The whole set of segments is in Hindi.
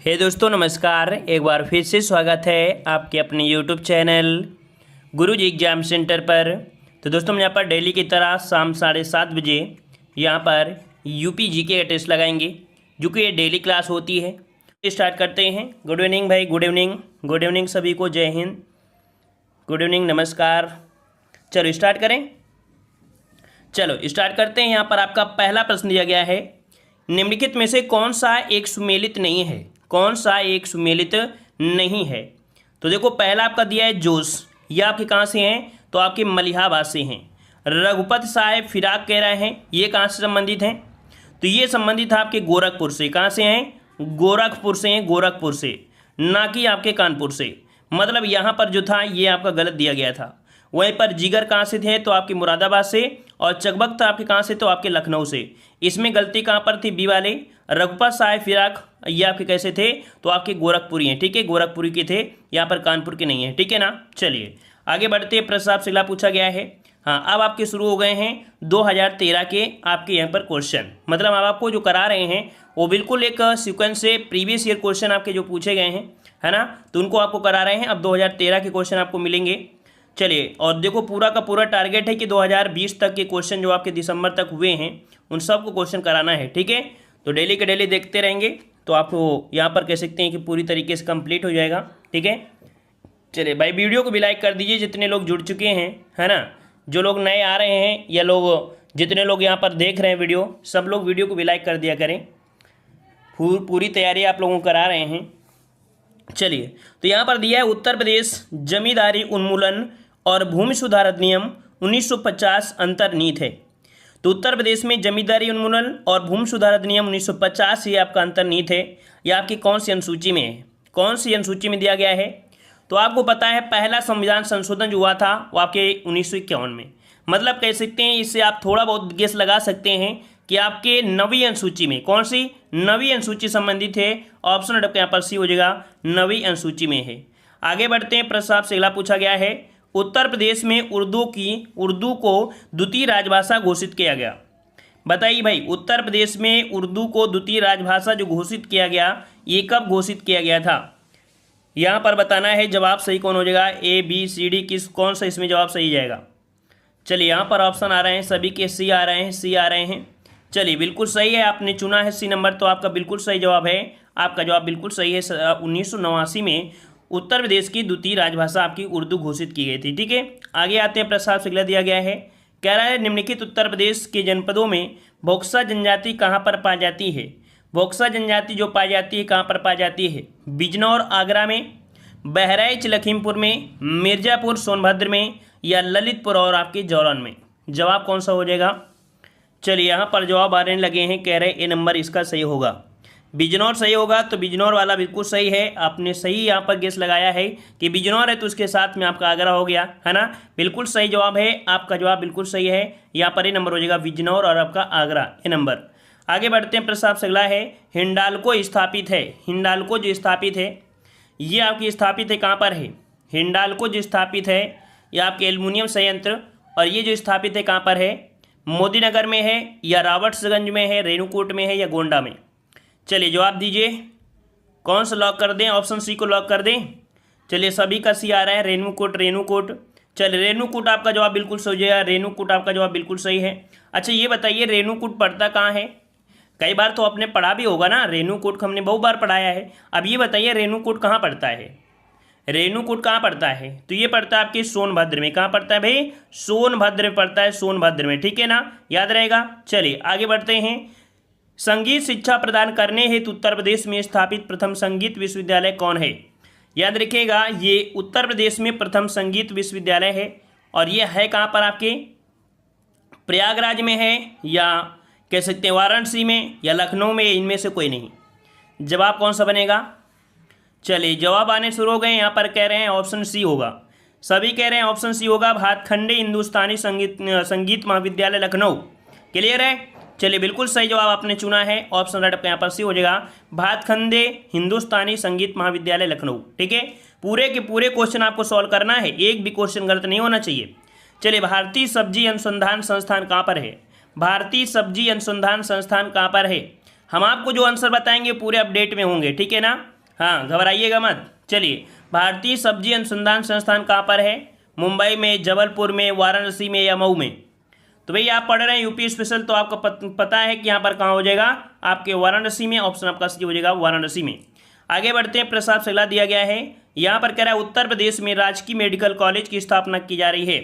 हे दोस्तों नमस्कार। एक बार फिर से स्वागत है आपके अपने यूट्यूब चैनल गुरुजी एग्जाम सेंटर पर। तो दोस्तों हम यहाँ पर डेली की तरह शाम 7:30 बजे यहाँ पर यूपी जीके का टेस्ट लगाएंगे, जो कि ये डेली क्लास होती है। स्टार्ट करते हैं। गुड इवनिंग भाई, गुड इवनिंग। गुड इवनिंग सभी को, जय हिंद, गुड इवनिंग, नमस्कार। चलो स्टार्ट करें। चलो स्टार्ट करते हैं। यहाँ पर आपका पहला प्रश्न दिया गया है, निम्नलिखित में से कौन सा एक सुमेलित नहीं है? कौन सा एक सुमेलित नहीं है? तो देखो पहला आपका दिया है जोश। ये आपके कहाँ से हैं? तो आपके मलिहाबाद से हैं। रघुपत साहेब फिराक कह रहे हैं, ये कहाँ से संबंधित हैं? तो ये संबंधित है आपके गोरखपुर से। कहाँ से हैं? गोरखपुर से हैं, गोरखपुर से, ना कि आपके कानपुर से। मतलब यहाँ पर जो था ये आपका गलत दिया गया था। वहीं पर जिगर कहाँ से थे? तो आपके मुरादाबाद से। और चकबक था आपके कहाँ से? तो आपके लखनऊ से। इसमें गलती कहाँ पर थी? बी वाले। रघुपत साहेब फिराक ये आपके कैसे थे? तो आपके गोरखपुरी हैं, ठीक है, गोरखपुरी के थे, यहाँ पर कानपुर के नहीं है, ठीक है ना। चलिए आगे बढ़ते हैं। प्रश्न आपसे अगला पूछा गया है। हाँ, अब आपके शुरू हो गए हैं 2013 के आपके यहाँ पर क्वेश्चन। मतलब अब आपको जो करा रहे हैं वो बिल्कुल एक सीक्वेंस से प्रीवियस ईयर क्वेश्चन आपके जो पूछे गए हैं, है ना, तो उनको आपको करा रहे हैं। अब 2013 के क्वेश्चन आपको मिलेंगे। चलिए, और देखो पूरा का पूरा टारगेट है कि 2020 तक के क्वेश्चन जो आपके दिसंबर तक हुए हैं उन सबको क्वेश्चन कराना है, ठीक है। तो डेली के डेली देखते रहेंगे तो आपको यहाँ पर कह सकते हैं कि पूरी तरीके से कंप्लीट हो जाएगा, ठीक है। चलिए भाई, वीडियो को भी लाइक कर दीजिए जितने लोग जुड़ चुके हैं, है ना। जो लोग नए आ रहे हैं या लोग जितने लोग यहाँ पर देख रहे हैं वीडियो, सब लोग वीडियो को भी लाइक कर दिया करें। पूरी तैयारी आप लोगों को करा रहे हैं। चलिए, तो यहाँ पर दिया है उत्तर प्रदेश जमींदारी उन्मूलन और भूमि सुधार अधिनियम 1950 अंतर्निहित है। तो उत्तर प्रदेश में जमींदारी उन्मूलन और भूमि सुधार अधिनियम 1950 ये आपका अंतर्निहित है। यह आपकी कौन सी अनुसूची में है? कौन सी अनुसूची में दिया गया है? तो आपको पता है पहला संविधान संशोधन जो हुआ था वो आपके 1951 में। मतलब कह सकते हैं, इससे आप थोड़ा बहुत गेस लगा सकते हैं कि आपके 9वीं अनुसूची में, कौन सी 9वीं अनुसूची संबंधित है। ऑप्शन आपके यहाँ पर सी हो जाएगा, 9वीं अनुसूची में है। आगे बढ़ते हैं। प्रश्न आपसे अगला पूछा गया है, उत्तर प्रदेश में उर्दू को द्वितीय राजभाषा घोषित किया गया। बताइए भाई, उत्तर प्रदेश में उर्दू को द्वितीय राजभाषा जो घोषित किया गया, ये कब घोषित किया गया था? यहाँ पर बताना है। जवाब सही कौन हो जाएगा? ए बी सी डी, कौन सा इसमें जवाब सही जाएगा? चलिए, यहाँ पर ऑप्शन आ रहे हैं, सभी के सी आ रहे हैं, सी आ रहे हैं। चलिए, बिल्कुल सही है, आपने चुना है सी नंबर, तो आपका बिल्कुल सही जवाब है। आपका जवाब बिल्कुल सही है। 1989 में उत्तर प्रदेश की द्वितीय राजभाषा आपकी उर्दू घोषित की गई थी, ठीक है। आगे आते हैं। प्रस्ताव से अगला दिया गया है, कह रहा है निम्नलिखित उत्तर प्रदेश के जनपदों में बक्सा जनजाति कहाँ पर पाई जाती है? बक्सा जनजाति जो पाई जाती है कहाँ पर पाई जाती है? बिजनौर आगरा में, बहराइच लखीमपुर में, मिर्जापुर सोनभद्र में, या ललितपुर और आपके जौलन में। जवाब कौन सा हो जाएगा? चलिए, यहाँ पर जवाब आने लगे हैं, कह रहे हैं ए नंबर इसका सही होगा, बिजनौर सही होगा। तो बिजनौर वाला बिल्कुल सही है, आपने सही यहाँ पर गेस लगाया है कि बिजनौर है, तो उसके साथ में आपका आगरा हो गया, है ना। बिल्कुल सही जवाब है, आपका जवाब बिल्कुल सही है। यहाँ पर ए नंबर हो जाएगा बिजनौर और आपका आगरा, ए नंबर। आगे बढ़ते हैं। प्रस्ताव से अगला है, हिंडाल्को स्थापित है। हिंडाल्को जो स्थापित है ये आपकी स्थापित है कहाँ पर है? हिंडाल्को जो स्थापित है ये आपके एल्युमिनियम संयंत्र, और ये जो स्थापित है कहाँ पर है? मोदीनगर में है, या रावर्ट्सगंज में है, रेणुकूट में है, या गोंडा में? चलिए जवाब दीजिए, कौन सा लॉक कर दें? ऑप्शन सी को लॉक कर दें। चलिए, सभी का सी आ रहा है, रेणुकूट, रेणुकूट। चलिए, रेणुकूट आपका जवाब बिल्कुल सही है, रेणुकूट आपका जवाब बिल्कुल सही है। अच्छा, ये बताइए रेणुकूट पड़ता कहाँ है? कई बार तो आपने पढ़ा भी होगा ना, रेणुकूट को हमने बहुत बार पढ़ाया है। अब ये बताइए रेणुकूट कहाँ पड़ता है? रेणुकूट कहाँ पड़ता है? तो ये पड़ता है आपके सोनभद्र में। कहाँ पड़ता है भाई? सोनभद्र में पड़ता है, सोनभद्र में, ठीक है ना, याद रहेगा। चलिए आगे बढ़ते हैं। संगीत शिक्षा प्रदान करने हेतु उत्तर प्रदेश में स्थापित प्रथम संगीत विश्वविद्यालय कौन है? याद रखिएगा, ये उत्तर प्रदेश में प्रथम संगीत विश्वविद्यालय है, और ये है कहाँ पर आपके? प्रयागराज में है, या कह सकते हैं वाराणसी में, या लखनऊ में, इनमें से कोई नहीं। जवाब कौन सा बनेगा? चलिए, जवाब आने शुरू हो गए। यहाँ पर कह रहे हैं ऑप्शन सी होगा, सभी कह रहे हैं ऑप्शन सी होगा, भातखंडे हिंदुस्तानी संगीत महाविद्यालय लखनऊ। क्लियर है? चलिए, बिल्कुल सही जवाब आपने चुना है, ऑप्शन राइट आपका यहाँ पर सी हो जाएगा, भातखंडे हिंदुस्तानी संगीत महाविद्यालय लखनऊ, ठीक है। पूरे के पूरे क्वेश्चन आपको सॉल्व करना है, एक भी क्वेश्चन गलत नहीं होना चाहिए। चलिए, भारतीय सब्जी अनुसंधान संस्थान कहाँ पर है? भारतीय सब्जी अनुसंधान संस्थान कहाँ पर है? हम आपको जो आंसर बताएंगे पूरे अपडेट में होंगे, ठीक है ना। हाँ, घबराइएगा मत। चलिए, भारतीय सब्जी अनुसंधान संस्थान कहाँ पर है? मुंबई में, जबलपुर में, वाराणसी में या मऊ में? तो भैया आप पढ़ रहे हैं यूपी स्पेशल, तो आपको पता है कि यहाँ पर कहाँ हो जाएगा, आपके वाराणसी में। ऑप्शन आपका सी हो जाएगा, वाराणसी में। आगे बढ़ते हैं, प्रश्न आपसे अगला दिया गया है। यहाँ पर कह रहा है उत्तर प्रदेश में राजकीय मेडिकल कॉलेज की स्थापना की जा रही है।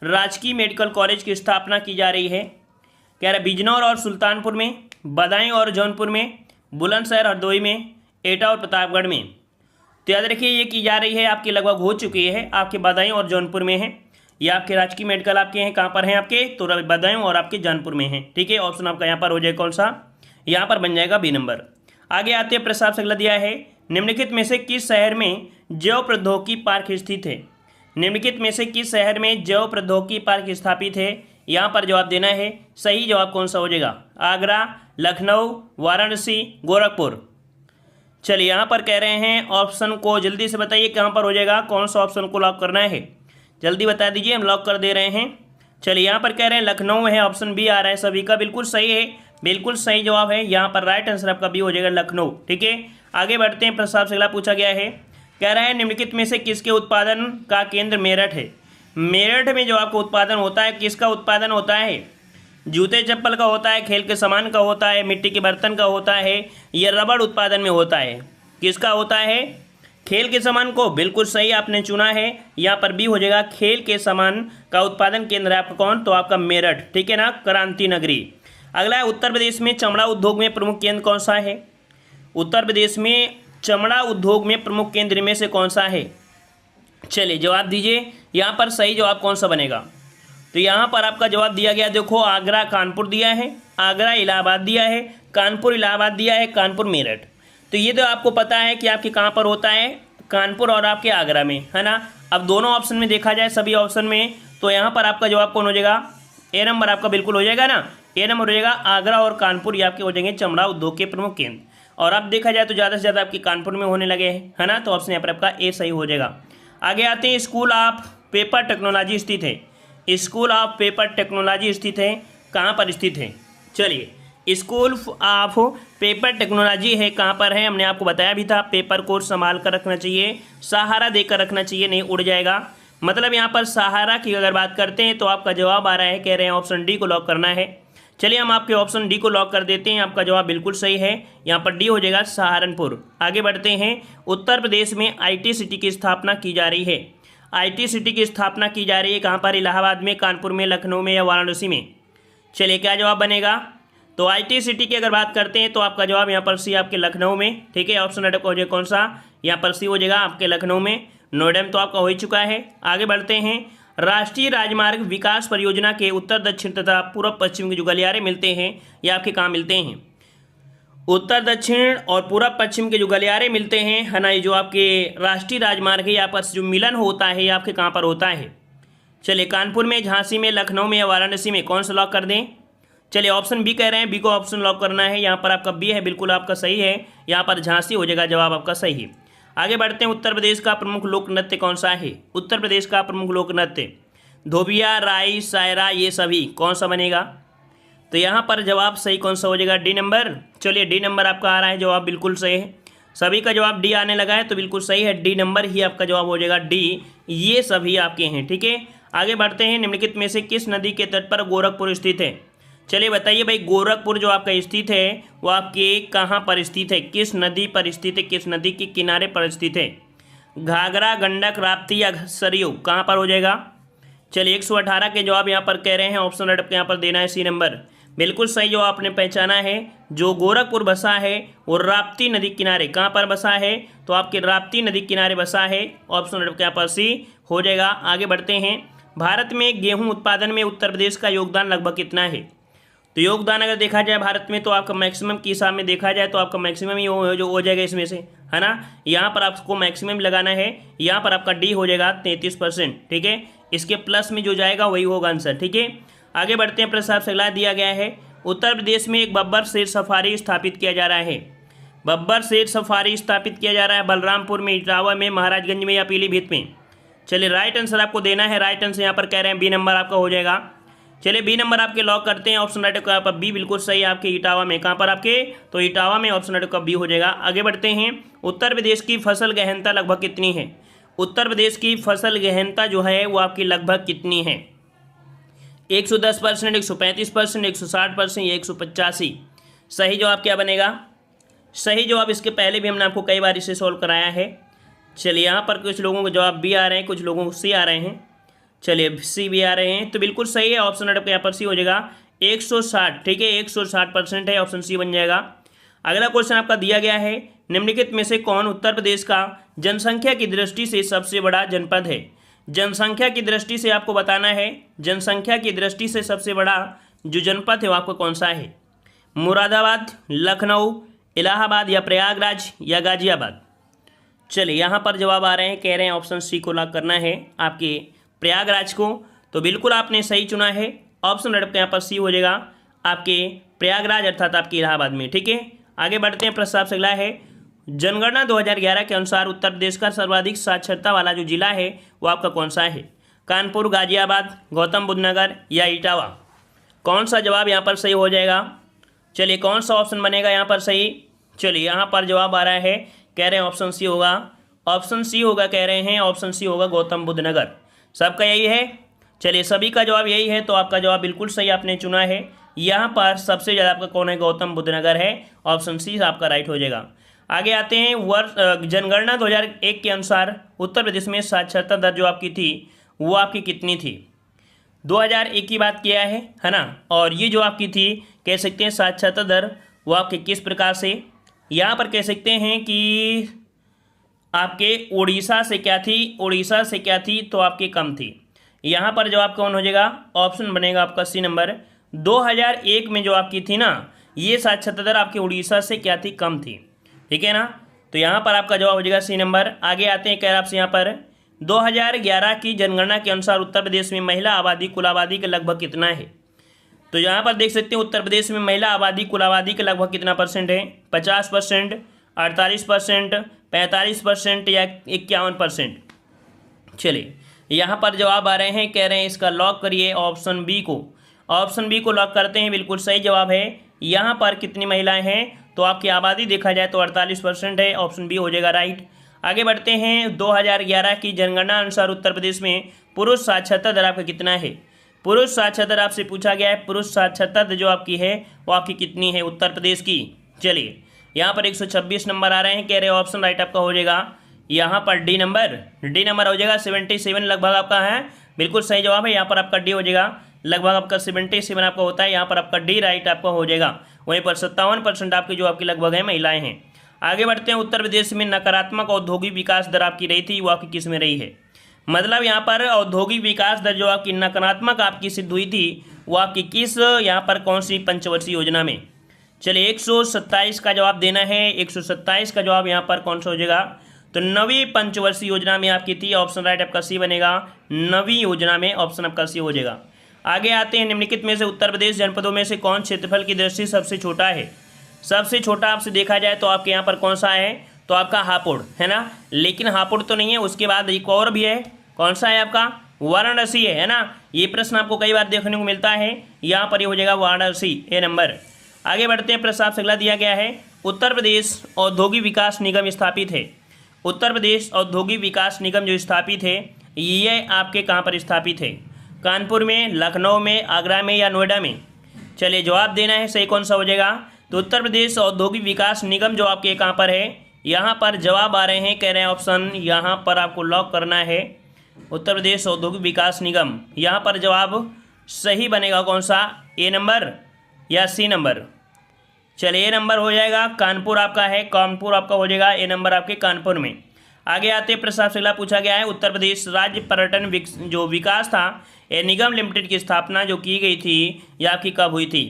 राजकीय मेडिकल कॉलेज की स्थापना की जा रही है, कह रहा है बिजनौर और सुल्तानपुर में, बदायूं और जौनपुर में, बुलंदशहर हरदोई में, एटा और प्रतापगढ़ में। तो याद रखिए ये की जा रही है, आपकी लगभग हो चुकी है, आपके बदायूं और जौनपुर में है। ये आपके राजकीय मेडिकल आपके हैं, कहाँ पर हैं आपके? तो बदायूं और आपके जौनपुर में हैं। ठीक है, ऑप्शन आपका यहाँ पर हो जाएगा कौन सा? यहाँ पर बन जाएगा बी नंबर। आगे आते हैं, प्रश्न आपसे अगला दिया है, निम्नलिखित में से किस शहर में जैव प्रौद्योगिकी पार्क स्थित है? निम्नलिखित में से किस शहर में जैव प्रौद्योगिकी पार्क स्थापित है? यहाँ पर जवाब देना है। सही जवाब कौन सा हो जाएगा? आगरा, लखनऊ, वाराणसी, गोरखपुर। चलिए, यहाँ पर कह रहे हैं ऑप्शन को जल्दी से बताइए कहाँ पर हो जाएगा, कौन सा ऑप्शन को लॉक करना है, जल्दी बता दीजिए, हम लॉक कर दे रहे हैं। चलिए, यहाँ पर कह रहे हैं लखनऊ है, ऑप्शन बी आ रहा है सभी का, बिल्कुल सही है, बिल्कुल सही जवाब है। यहाँ पर राइट आंसर आपका बी हो जाएगा, लखनऊ। ठीक है, आगे बढ़ते हैं, प्रश्न आपसे अगला पूछा गया है, कह रहा है निम्नलिखित में से किसके उत्पादन का केंद्र मेरठ है? मेरठ में जो आपको उत्पादन होता है, किसका उत्पादन होता है? जूते चप्पल का होता है, खेल के सामान का होता है, मिट्टी के बर्तन का होता है, या रबड़ उत्पादन में होता है? किसका होता है? खेल के सामान को, बिल्कुल सही आपने चुना है। यहाँ पर भी हो जाएगा, खेल के सामान का उत्पादन केंद्र है आपका कौन? तो आपका मेरठ। ठीक है ना, क्रांति नगरी। अगला है, उत्तर प्रदेश में चमड़ा उद्योग में प्रमुख केंद्र कौन सा है? उत्तर प्रदेश में चमड़ा उद्योग में प्रमुख केंद्र में से कौन सा है? चलिए जवाब दीजिए, यहाँ पर सही जवाब कौन सा बनेगा? तो यहाँ पर आपका जवाब दिया गया, देखो आगरा कानपुर दिया है, आगरा इलाहाबाद दिया है, कानपुर इलाहाबाद दिया है, कानपुर मेरठ। तो ये तो आपको पता है कि आपके कहाँ पर होता है, कानपुर और आपके आगरा में, है ना। अब दोनों ऑप्शन में देखा जाए, सभी ऑप्शन में, तो यहाँ पर आपका जवाब कौन हो जाएगा? ए नंबर आपका बिल्कुल हो जाएगा ना, ए नंबर हो जाएगा। आगरा और कानपुर ये आपके हो जाएंगे चमड़ा उद्योग के प्रमुख केंद्र। और अब देखा जाए तो ज़्यादा से ज़्यादा आपके कानपुर में होने लगे हैं, है ना। तो ऑप्शन यहाँ पर आपका ए सही हो जाएगा। आगे आते हैं, स्कूल ऑफ पेपर टेक्नोलॉजी स्थित है। स्कूल ऑफ पेपर टेक्नोलॉजी स्थित है, कहाँ पर स्थित है? चलिए, स्कूल ऑफ पेपर टेक्नोलॉजी है, कहाँ पर है? हमने आपको बताया भी था, पेपर को संभाल कर रखना चाहिए, सहारा देकर रखना चाहिए, नहीं उड़ जाएगा। मतलब यहाँ पर सहारा की अगर बात करते हैं तो आपका जवाब आ रहा है, कह रहे हैं ऑप्शन डी को लॉक करना है। चलिए, हम आपके ऑप्शन डी को लॉक कर देते हैं, आपका जवाब बिल्कुल सही है, यहाँ पर डी हो जाएगा, सहारनपुर। आगे बढ़ते हैं, उत्तर प्रदेश में IT सिटी की स्थापना की जा रही है। IT सिटी की स्थापना की जा रही है, कहाँ पर? इलाहाबाद में, कानपुर में, लखनऊ में या वाराणसी में? चलिए, क्या जवाब बनेगा? तो IT सिटी की अगर बात करते हैं तो आपका जवाब यहाँ पर सी, आपके लखनऊ में। ठीक है, ऑप्शन हो जाएगा कौन सा? यहाँ पर सी हो जाएगा, आपके लखनऊ में। नोएडा में तो आपका हो ही चुका है। आगे बढ़ते हैं, राष्ट्रीय राजमार्ग विकास परियोजना के उत्तर दक्षिण तथा पूर्व पश्चिम के जो गलियारे मिलते हैं, ये आपके कहाँ मिलते हैं? उत्तर दक्षिण और पूर्व पश्चिम के जो गलियारे मिलते हैं, है ना, ये जो आपके राष्ट्रीय राजमार्ग है, यहाँ पर जो मिलन होता है, ये आपके कहाँ पर होता है? चलिए, कानपुर में, झांसी में, लखनऊ में या वाराणसी में? कौन सा लॉक कर दें? चलिए, ऑप्शन बी कह रहे हैं, बी को ऑप्शन लॉक करना है। यहाँ पर आपका बी है, बिल्कुल आपका सही है, यहाँ पर झांसी हो जाएगा, जवाब आपका सही है। आगे बढ़ते हैं, उत्तर प्रदेश का प्रमुख लोक नृत्य कौन सा है? उत्तर प्रदेश का प्रमुख लोक नृत्य धोबिया, राई, सायरा, ये सभी, कौन सा बनेगा? तो यहाँ पर जवाब सही कौन सा हो जाएगा? D number. चलिए, डी नंबर आपका आ रहा है, जवाब बिल्कुल सही है, सभी का जवाब डी आने लगा है, तो बिल्कुल सही है, डी नंबर ही आपका जवाब हो जाएगा, डी, ये सभी आपके हैं। ठीक है, आगे बढ़ते हैं, निम्नलिखित में से किस नदी के तट पर गोरखपुर स्थित है? चलिए बताइए भाई, गोरखपुर जो आपका स्थित है वो आपके कहाँ पर स्थित है, किस नदी पर स्थित है, किस नदी के किनारे पर स्थित है? घाघरा, गंडक, राप्ती या सरयू, कहाँ पर हो जाएगा? चलिए, 118 के जवाब यहाँ पर कह रहे हैं, ऑप्शन रेड यहाँ पर देना है, सी नंबर। बिल्कुल सही जो आपने पहचाना है, जो गोरखपुर बसा है वो राप्ती नदी किनारे, कहाँ पर बसा है? तो आपके राप्ती नदी किनारे बसा है, ऑप्शन रेड यहाँ पर सी हो जाएगा। आगे बढ़ते हैं, भारत में गेहूँ उत्पादन में उत्तर प्रदेश का योगदान लगभग कितना है? तो योगदान अगर देखा जाए भारत में, तो आपका मैक्सिमम के हिसाब में देखा जाए तो आपका मैक्सिमम ही जो हो जाएगा इसमें से, है ना। यहाँ पर आपको मैक्सिमम लगाना है, यहाँ पर आपका डी हो जाएगा 33%। ठीक है, इसके प्लस में जो जाएगा वही होगा आंसर। ठीक है, आगे बढ़ते हैं, प्रश्न आपसे अगला दिया गया है, उत्तर प्रदेश में एक बब्बर शेर सफारी स्थापित किया जा रहा है। बब्बर शेर सफारी स्थापित किया जा रहा है बलरामपुर में, इटावा में, महाराजगंज में या पीलीभीत में? चलिए, राइट आंसर आपको देना है, राइट आंसर यहाँ पर कह रहे हैं बी नंबर आपका हो जाएगा। चलिए बी नंबर आपके लॉक करते हैं। ऑप्शन राइट का बी बिल्कुल सही है आपके इटावा में। कहाँ पर आपके? तो इटावा में ऑप्शन राइट का बी हो जाएगा। आगे बढ़ते हैं। उत्तर प्रदेश की फसल गहनता लगभग कितनी है? उत्तर प्रदेश की फसल गहनता जो है वो आपकी लगभग कितनी है? 110%, 135%, 160% या 185? सही जवाब क्या बनेगा? सही जवाब इसके पहले भी हमने आपको कई बार इसे सॉल्व कराया है। चलिए यहाँ पर कुछ लोगों को जवाब बी आ रहे हैं, कुछ लोगों को सी आ रहे हैं। चलिए सी भी आ रहे हैं, तो बिल्कुल सही है। ऑप्शन आपका यहाँ पर सी हो जाएगा 160। ठीक है, 160% है, ऑप्शन सी बन जाएगा। अगला क्वेश्चन आपका दिया गया है, निम्नलिखित में से कौन उत्तर प्रदेश का जनसंख्या की दृष्टि से सबसे बड़ा जनपद है? जनसंख्या की दृष्टि से आपको बताना है, जनसंख्या की दृष्टि से सबसे बड़ा जो जनपद है वो आपको कौन सा है? मुरादाबाद, लखनऊ, इलाहाबाद या प्रयागराज या गाजियाबाद? चलिए यहाँ पर जवाब आ रहे हैं, कह रहे हैं ऑप्शन सी को लॉक करना है आपके प्रयागराज को। तो बिल्कुल आपने सही चुना है। ऑप्शन आपका यहाँ पर सी हो जाएगा आपके प्रयागराज अर्थात आपके इलाहाबाद में। ठीक है, आगे बढ़ते हैं। प्रश्न आपसे अगला है, जनगणना 2011 के अनुसार उत्तर प्रदेश का सर्वाधिक साक्षरता वाला जो जिला है वो आपका कौन सा है? कानपुर, गाजियाबाद, गौतम बुद्ध नगर या इटावा? कौन सा जवाब यहाँ पर सही हो जाएगा? चलिए कौन सा ऑप्शन बनेगा यहाँ पर सही? चलिए यहाँ पर जवाब आ रहा है, कह रहे हैं ऑप्शन सी होगा। ऑप्शन सी होगा, कह रहे हैं ऑप्शन सी होगा गौतम बुद्ध नगर। सबका यही है? चलिए सभी का जवाब यही है, तो आपका जवाब बिल्कुल सही आपने चुना है। यहाँ पर सबसे ज़्यादा आपका कौन है? गौतम बुद्ध नगर है। ऑप्शन सी आपका राइट हो जाएगा। आगे आते हैं। जनगणना 2001 के अनुसार उत्तर प्रदेश में साक्षरता दर जो आपकी थी वो आपकी कितनी थी? 2001 की बात किया है ना। और ये जो आपकी थी कह सकते हैं साक्षरता दर वो आपके किस प्रकार से, यहाँ पर कह सकते हैं कि आपके उड़ीसा से क्या थी? उड़ीसा से क्या थी? तो आपकी कम थी। यहाँ पर जवाब कौन हो जाएगा? ऑप्शन बनेगा आपका सी नंबर। 2001 में जो आपकी थी ना ये साक्षरता दर आपके उड़ीसा से क्या थी? कम थी। ठीक है ना, तो यहाँ पर आपका जवाब हो जाएगा सी नंबर। आगे आते हैं, कह रहे आपसे यहाँ पर 2011 की जनगणना के अनुसार उत्तर प्रदेश में महिला आबादी कुल आबादी के लगभग कितना है? तो यहाँ पर देख सकते हैं उत्तर प्रदेश में महिला आबादी कुल आबादी के लगभग कितना परसेंट है? 50%, 48%, 45% या 51%? चलिए यहाँ पर जवाब आ रहे हैं, कह रहे हैं इसका लॉक करिए ऑप्शन बी को। ऑप्शन बी को लॉक करते हैं, बिल्कुल सही जवाब है। यहाँ पर कितनी महिलाएं हैं? तो आपकी आबादी देखा जाए तो 48% है। ऑप्शन बी हो जाएगा राइट। आगे बढ़ते हैं। 2011 की जनगणना अनुसार उत्तर प्रदेश में पुरुष साक्षरता दर आपका कितना है? पुरुष साक्षरता दर आपसे पूछा गया है। पुरुष साक्षरता दर जो आपकी है वो आपकी कितनी है उत्तर प्रदेश की? चलिए यहाँ पर 126 नंबर आ रहे हैं, कह रहे हैं ऑप्शन राइट आपका हो जाएगा यहाँ पर डी नंबर हो जाएगा। 77 लगभग आपका है, बिल्कुल सही जवाब है। यहाँ पर आपका डी हो जाएगा, लगभग आपका 77 आपका होता है। यहाँ पर आपका डी राइट आपका हो जाएगा। वहीं पर 57% आपकी जो आपकी लगभग है महिलाएं हैं। आगे बढ़ते हैं। उत्तर प्रदेश में नकारात्मक औद्योगिक विकास दर आपकी रही थी वो आपकी किस में रही है? मतलब यहाँ पर औद्योगिक विकास दर जो आपकी नकारात्मक आपकी सिद्ध हुई थी वो आपकी किस यहाँ पर कौन सी पंचवर्षीय योजना में? चलिए 127 का जवाब देना है। 127 का जवाब यहाँ पर कौन सा हो जाएगा? तो नवीं पंचवर्षीय योजना में आपकी थी। ऑप्शन राइट आपका सी बनेगा। नवीं योजना में ऑप्शन आपका सी हो जाएगा। आगे आते हैं। निम्नलिखित में से उत्तर प्रदेश जनपदों में से कौन क्षेत्रफल की दृष्टि से सबसे छोटा है? सबसे छोटा आपसे देखा जाए तो आपके यहाँ पर कौन सा है? तो आपका हापुड़ है ना, लेकिन हापुड़ तो नहीं है। उसके बाद एक और भी है, कौन सा है आपका? वाराणसी है ना। ये प्रश्न आपको कई बार देखने को मिलता है। यहाँ पर ये हो जाएगा वाराणसी, ए नंबर। आगे बढ़ते हैं। प्रश्न आपसे अगला दिया गया है, उत्तर प्रदेश औद्योगिक विकास निगम स्थापित है। उत्तर प्रदेश औद्योगिक विकास निगम जो स्थापित है ये आपके कहाँ पर स्थापित है? कानपुर में, लखनऊ में, आगरा में या नोएडा में? चलिए जवाब देना है, सही कौन सा हो जाएगा? तो उत्तर प्रदेश औद्योगिक विकास निगम जो आपके कहाँ पर है? यहाँ पर जवाब आ रहे हैं, कह रहे हैं ऑप्शन यहाँ पर आपको लॉक करना है उत्तर प्रदेश औद्योगिक विकास निगम। यहाँ पर जवाब सही बनेगा कौन सा? ए नंबर या सी नंबर? चलिए ए नंबर हो जाएगा। कानपुर आपका है, कानपुर आपका हो जाएगा। ए नंबर आपके कानपुर में। आगे आते प्रश्न आपसे अगला पूछा गया है, उत्तर प्रदेश राज्य पर्यटन जो विकास था ये निगम लिमिटेड की स्थापना जो की गई थी यह आपकी कब हुई थी?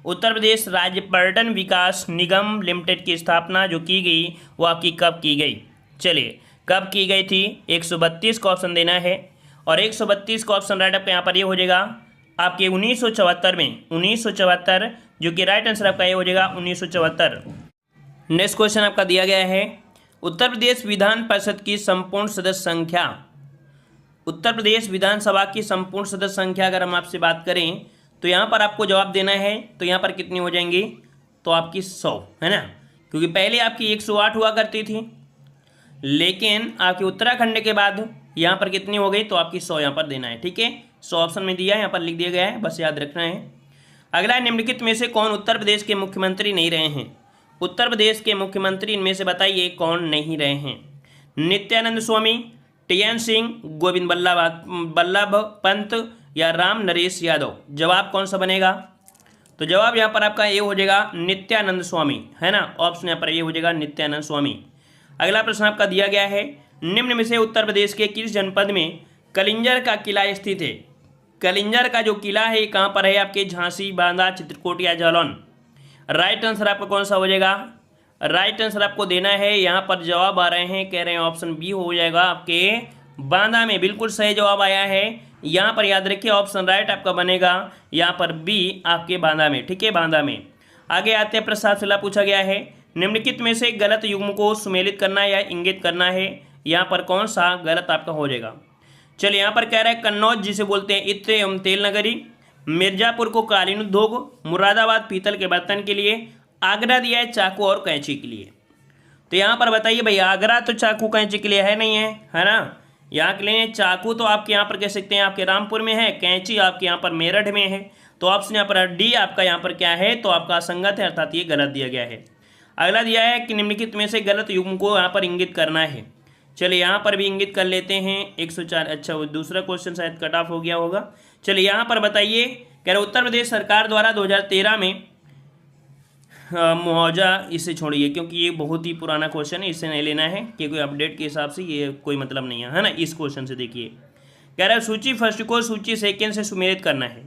उत्तर प्रदेश राज्य पर्यटन विकास निगम लिमिटेड की स्थापना जो की गई वो आपकी कब की गई? चलिए कब की गई थी? 132 का ऑप्शन देना है और 132 का ऑप्शन राइट आपका यहाँ पर ये हो जाएगा आपके 1974 में। 1974 जो कि राइट आंसर आपका ये हो जाएगा 1974। नेक्स्ट क्वेश्चन आपका दिया गया है, उत्तर प्रदेश विधान परिषद की संपूर्ण सदस्य संख्या उत्तर प्रदेश विधानसभा की संपूर्ण सदस्य संख्या अगर हम आपसे बात करें तो यहाँ पर आपको जवाब देना है, तो यहाँ पर कितनी हो जाएंगी, तो आपकी 100 है ना, क्योंकि पहले आपकी 108 हुआ करती थी, लेकिन आपके उत्तराखंड के बाद यहाँ पर कितनी हो गई, तो आपकी 100 यहाँ पर देना है। ठीक है, 100 ऑप्शन में दिया है, यहाँ पर लिख दिया गया है, बस याद रखना है। अगला, निम्नलिखित में से कौन उत्तर प्रदेश के मुख्यमंत्री नहीं रहे हैं। उत्तर प्रदेश के मुख्यमंत्री इनमें से बताइए कौन नहीं रहे हैं। नित्यानंद स्वामी, टी.एन. सिंह, गोविंद बल्लभ पंत या राम नरेश यादव। जवाब कौन सा बनेगा, तो जवाब यहाँ पर आपका ये हो जाएगा नित्यानंद स्वामी, है ना, ऑप्शन यहाँ पर ये हो जाएगा नित्यानंद स्वामी। अगला प्रश्न आपका दिया गया है, निम्न में से उत्तर प्रदेश के किस जनपद में कलिंजर का किला स्थित है। कलिंजर का जो किला है कहाँ पर है, आपके झांसी, बांदा, चित्रकूट या जालौन। राइट आंसर आपका कौन सा हो जाएगा, राइट आंसर आपको देना है, यहाँ पर जवाब आ रहे हैं, कह रहे हैं ऑप्शन बी हो जाएगा आपके बांदा में। बिल्कुल सही जवाब आया है, यहाँ पर याद रखिए ऑप्शन राइट आपका बनेगा यहाँ पर बी आपके बांदा में। ठीक है, बांदा में। आगे आते हैं, प्रश्न आपसे पूछा गया है, निम्नलिखित में से गलत युग्म को सुमेलित करना या इंगित करना है, यहाँ पर कौन सा गलत आपका हो जाएगा। चलिए, यहाँ पर कह रहा है कन्नौज जिसे बोलते हैं इत्र एवं तेल नगरी, मिर्जापुर को कालीन उद्योग, मुरादाबाद पीतल के बर्तन के लिए, आगरा दिया है चाकू और कैंची के लिए। तो यहाँ पर बताइए भाई, आगरा तो चाकू कैंची के लिए है नहीं है ना, यहाँ के लिए चाकू तो आपके यहाँ पर कह सकते हैं आपके रामपुर में है, कैंची आपके यहाँ पर मेरठ में है। तो ऑप्शन यहाँ पर डी आपका यहाँ पर क्या है, तो आपका असंगत है, अर्थात ये गलत दिया गया है। अगला दिया है कि निम्नलिखित में से गलत युग्म को यहाँ पर इंगित करना है। चलिए, यहाँ पर भी इंगित कर लेते हैं 104। अच्छा, वो दूसरा क्वेश्चन शायद कट ऑफ हो गया होगा। चलिए, यहाँ पर बताइए, कह रहे उत्तर प्रदेश सरकार द्वारा 2013 में मुआवजा, इसे छोड़िए क्योंकि ये बहुत ही पुराना क्वेश्चन है, इसे नहीं लेना है कि कोई अपडेट के हिसाब से ये कोई मतलब नहीं है ना। इस क्वेश्चन से देखिए, कह रहा है सूची फर्स्ट को सूची सेकेंड से सुमेलित करना है।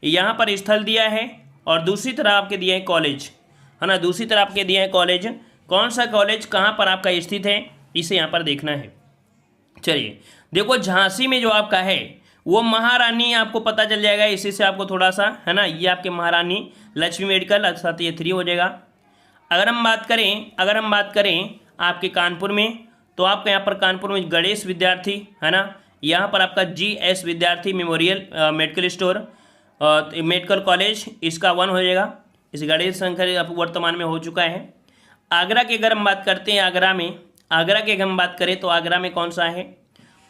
यहाँ पर स्थल दिया है और दूसरी तरफ आपके दिया है कॉलेज, है ना, दूसरी तरफ आपके दिया है कॉलेज। कौन सा कॉलेज कहाँ पर आपका स्थित है, इसे यहाँ पर देखना है। चलिए देखो, झांसी में जो आपका है वो महारानी, आपको पता चल जाएगा इसी से आपको थोड़ा सा, है ना, ये आपके महारानी लक्ष्मी मेडिकल, अर्थात ये 3 हो जाएगा। अगर हम बात करें आपके कानपुर में, तो आपका यहाँ पर कानपुर में गणेश विद्यार्थी, है ना, यहाँ पर आपका GS विद्यार्थी memorial medical store medical college, इसका 1 हो जाएगा। इस गणेश संख्या वर्तमान में हो चुका है। आगरा की अगर हम बात करते हैं, आगरा की अगर हम बात करें तो आगरा में कौन सा है,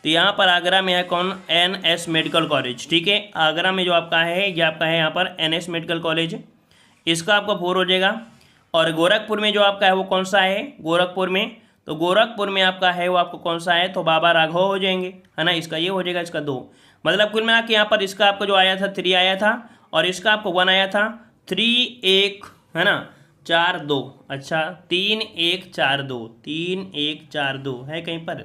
तो यहाँ पर आगरा में है कौन, NS मेडिकल कॉलेज। ठीक है, आगरा में जो आपका है ये आपका है यहाँ पर NS मेडिकल कॉलेज, इसका आपका 4 हो जाएगा। और गोरखपुर में जो आपका है वो कौन सा है, गोरखपुर में आपका है वो आपको कौन सा है, तो बाबा राघव हो जाएंगे, है ना, इसका ये हो जाएगा, इसका 2। मतलब कुल मिला के यहाँ पर इसका आपका जो आया था 3 आया था और इसका आपको 1 आया था। 3 1 है ना 4 2, अच्छा 3 1 4 2, 3 1 4 2 है कहीं पर,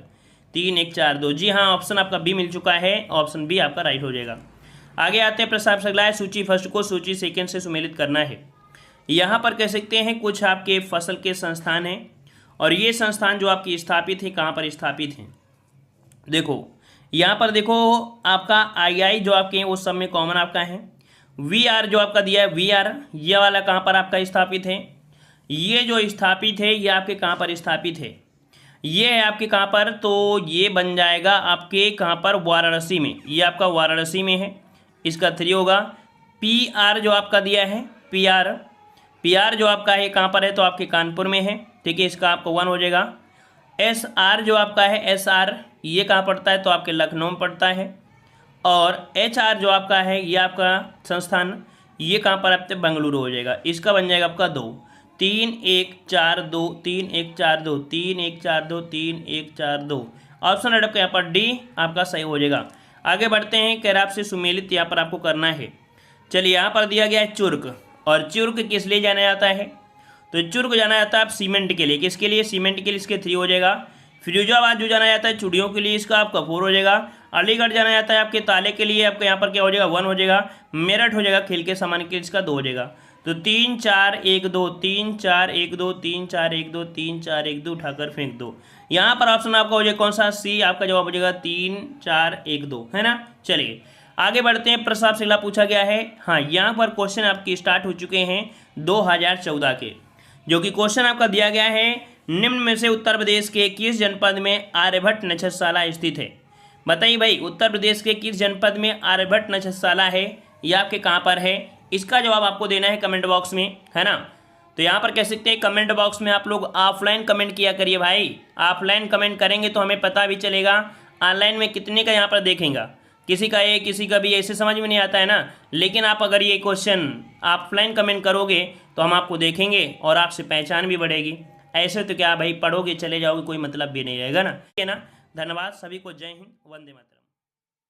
3 1 4 2, जी हाँ, ऑप्शन आपका बी मिल चुका है, ऑप्शन बी आपका राइट हो जाएगा। आगे आते हैं, प्रस्ताव अगला है, सूची फर्स्ट को सूची सेकेंड से सुमेलित करना है। यहाँ पर कह सकते हैं कुछ आपके फसल के संस्थान हैं और ये संस्थान जो आपकी स्थापित है, कहाँ पर स्थापित हैं, देखो यहाँ पर देखो आपका आई जो आपके हैं वो सब में कॉमन आपका है। VR जो आपका दिया है, VR ये वाला कहाँ पर आपका स्थापित है, ये जो स्थापित है ये आपके कहाँ पर स्थापित है, ये है आपके कहाँ पर, तो ये बन जाएगा आपके कहाँ पर, वाराणसी में, ये आपका वाराणसी में है, इसका 3 होगा। PR जो आपका दिया है, PR जो आपका है कहाँ पर है, तो आपके कानपुर में है, ठीक है, इसका आपको 1 हो जाएगा। SR जो आपका है, SR ये कहाँ पड़ता है, तो आपके लखनऊ में पड़ता है। और HR जो आपका है ये आपका संस्थान ये कहाँ पर आपके बेंगलुरु हो जाएगा, इसका बन जाएगा आपका 2। 3 1 4 2, 3 1 4 2, 3 1 4 2, 3 1 4 2, ऑप्शन आपका यहाँ पर डी आपका सही हो जाएगा। आगे बढ़ते हैं, कह रहा आपसे सुमेलित यहाँ पर आपको करना है। चलिए यहाँ पर दिया गया है चुर्क, और चुर्क किस लिए जाना जाता है, तो चुर्क जाना जाता है आप सीमेंट के लिए, किसके लिए, सीमेंट के लिए, इसके 3 हो जाएगा। फिरोजाबाद जो जाना जाता है चूड़ियों के लिए, इसका आपका 4 हो जाएगा। अलीगढ़ जाना जाता है आपके ताले के लिए, आपका यहाँ पर क्या हो जाएगा, 1 हो जाएगा। मेरठ हो जाएगा खेल के सामान के लिए, इसका 2 हो जाएगा। तो 3 4 1 2, 3 4 1 2, 3 4 1 2, 3 4 1 2, उठाकर फेंक दो। यहाँ पर ऑप्शन आपका हो जाएगा कौन सा, सी आपका जवाब हो जाएगा 3 4 1 2, है ना। चलिए आगे बढ़ते हैं, प्रश्न आपसे अगला पूछा गया है। हाँ, यहाँ पर क्वेश्चन आपके स्टार्ट हो चुके हैं 2014 के, जो कि क्वेश्चन आपका दिया गया है, निम्न में से उत्तर प्रदेश के किस जनपद में आर्यभट्ट नक्षत्रशाला स्थित है। बताइए भाई, उत्तर प्रदेश के किस जनपद में आर्यभट्ट नक्षत्रशाला है, ये आपके कहाँ पर है? इसका जवाब आपको देना है कमेंट बॉक्स में, है ना। तो यहाँ पर कह सकते हैं कमेंट बॉक्स में आप लोग ऑफलाइन कमेंट किया करिए भाई। ऑफलाइन कमेंट करेंगे तो हमें पता भी चलेगा ऑनलाइन में कितने का यहाँ पर देखेगा, किसी का ए किसी का भी, ऐसे समझ में नहीं आता है ना। लेकिन आप अगर ये क्वेश्चन ऑफलाइन कमेंट करोगे तो हम आपको देखेंगे और आपसे पहचान भी बढ़ेगी। ऐसे तो क्या भाई, पढ़ोगे चले जाओगे, कोई मतलब भी नहीं रहेगा ना, ठीक है ना। धन्यवाद सभी को, जय हिंद, वंदे मातरम।